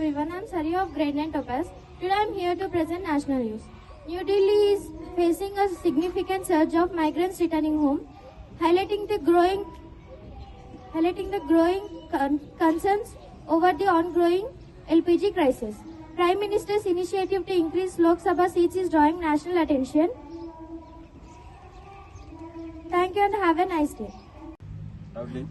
everyone, I am Sari of Grade-IX Topaz. Today I am here to present national news. New Delhi is facing a significant surge of migrants returning home, highlighting the growing concerns over the ongoing LPG crisis. Prime Minister's initiative to increase Lok Sabha seats is drawing national attention. Thank you and have a nice day. Lovely.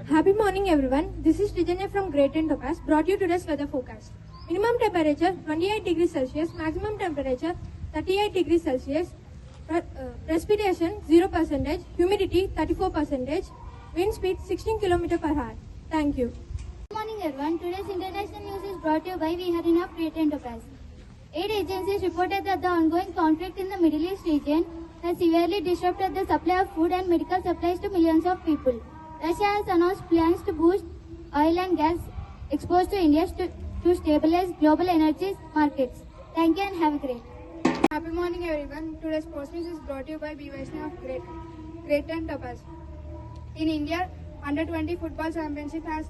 Happy morning everyone, this is Trijanya from Grade-IX Topaz brought you today's weather forecast. Minimum temperature 28 degrees Celsius, maximum temperature 38 degrees Celsius, precipitation 0%, humidity 34%, wind speed 16 km per hour. Thank you. Good morning everyone, today's international news is brought to you by Viharina of Grade-IX Topaz. Aid agencies reported that the ongoing conflict in the Middle East region has severely disrupted the supply of food and medical supplies to millions of people. Russia has announced plans to boost oil and gas exports to India to stabilize global energy markets. Thank you and have a great day. Happy morning everyone, today's sports news is brought to you by Vaishnav of Grade-IX Topaz. In India, Under-20 football championship has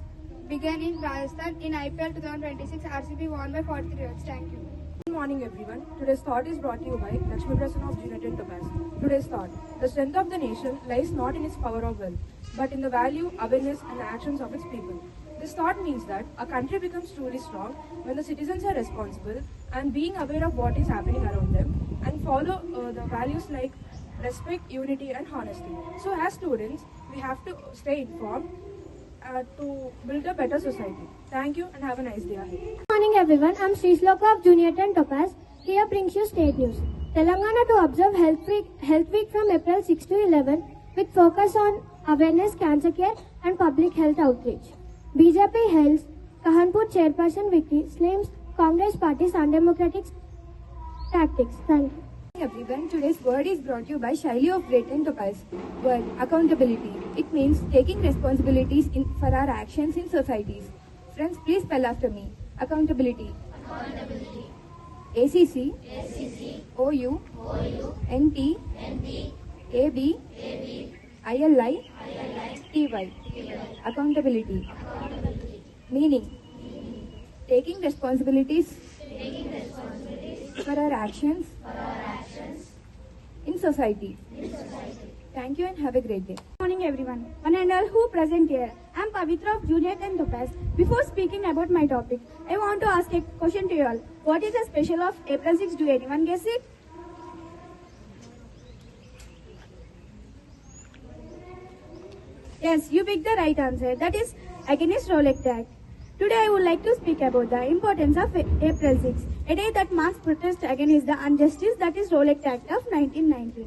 begun in Rajasthan. In IPL 2026, RCB won by 43 runs. Thank you. Good morning everyone. Today's thought is brought to you by Lakshmi Prasanna of Grade-IX Topaz. Today's thought: the strength of the nation lies not in its power or wealth, but in the value, awareness and actions of its people. This thought means that a country becomes truly strong when the citizens are responsible and being aware of what is happening around them and follow the values like respect, unity and honesty. So as students, we have to stay informed to build a better society. Thank you and have a nice day ahead. Good morning everyone, I am Srisloka of Grade-IX Topaz. Here brings you state news. Telangana to observe Health Week from April 6 to 11 with focus on awareness, cancer care and public health outreach. BJP hails Kahanpur chairperson Vicky slams Congress party's undemocratic tactics. Thank you. Everyone, today's word is brought to you by Shaili of Grade-IX Topaz. Word: accountability. It means taking responsibilities for our actions in societies. Friends, please spell after me. Accountability. Accountability. ACC. ACC. OU. OU. NT. NT. AB. AB. ILI. ILI. TY. Accountability. Accountability. Meaning: taking responsibilities Taking responsibilities for our actions for our actions in society. in society. Thank you and have a great day. Good morning everyone. One and all who present here. I am Pavitra of Grade-IX Topaz. Before speaking about my topic, I want to ask a question to you all. What is the special of April 6? Do anyone guess it? Yes, you picked the right answer. That is against Rolex Act. Today I would like to speak about the importance of April 6, a day that marks protest against the injustice that is Rolex Act of 1990.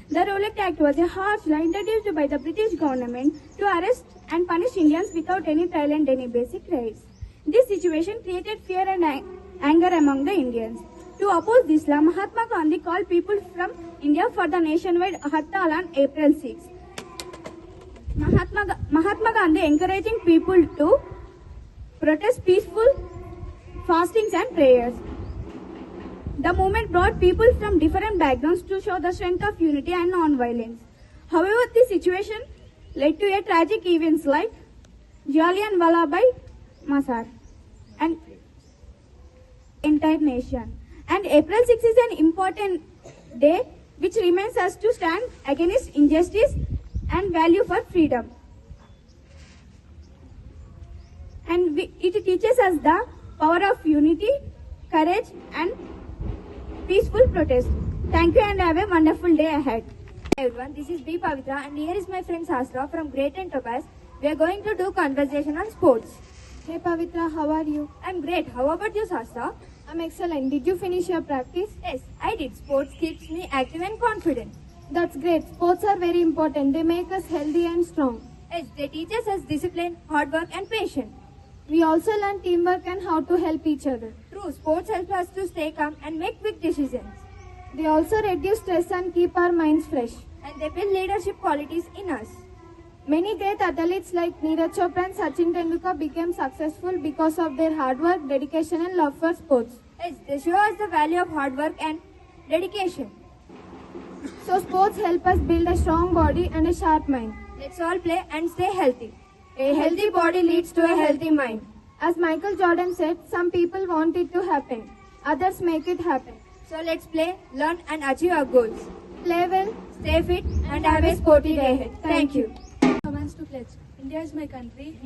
The Rolex Act was a harsh law introduced by the British government to arrest and punish Indians without any trial and any basic rights. This situation created fear and anger among the Indians. To oppose this law, Mahatma Gandhi called people from India for the nationwide Hartal on April 6. Mahatma Gandhi encouraging people to protest peaceful fastings and prayers. The movement brought people from different backgrounds to show the strength of unity and non-violence. However, this situation led to a tragic events like Jallianwala Bagh Massacre and entire nation. And April 6 is an important day which reminds us to stand against injustice and value for freedom. And it teaches us the power of unity, courage and peaceful protest. Thank you and have a wonderful day ahead. Hi everyone, this is B. Pavitra and here is my friend Sastra from Grade-IX Topaz. We are going to do conversation on sports. Hey Pavitra, how are you? I'm great. How about you, Sastra? I'm excellent. Did you finish your practice? Yes, I did. Sports keeps me active and confident. That's great. Sports are very important. They make us healthy and strong. Yes, they teach us discipline, hard work and patience. We also learn teamwork and how to help each other. True, sports help us to stay calm and make quick decisions. They also reduce stress and keep our minds fresh. And they build leadership qualities in us. Many great athletes like Neeraj Chopra and Sachin Tendulkar became successful because of their hard work, dedication and love for sports. Yes, they show us the value of hard work and dedication. So sports help us build a strong body and a sharp mind. Let's all play and stay healthy. A healthy body leads to a healthy mind. As Michael Jordan said, some people want it to happen, others make it happen. So let's play, learn and achieve our goals. Play well, Stay fit and have a sporty day ahead. Thank you. Commands to pledge. India is my country.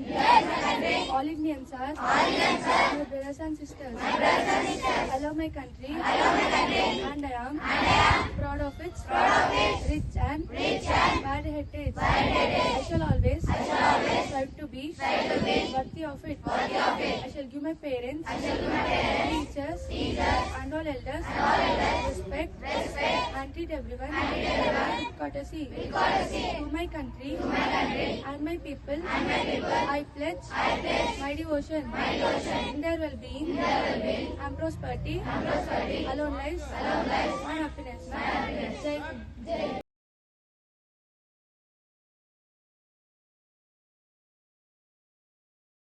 All Indians are. My brothers and sisters. I love my country. And I am. Proud of its. Rich and. Wide heritage. I shall always. Strive to be. Worthy of it. I shall give my parents. Teachers. And all elders. Respect. And treat everyone. With courtesy. To my country. And my people. I pledge my devotion in their well-being and prosperity, alone lives and happiness. Jai Hind.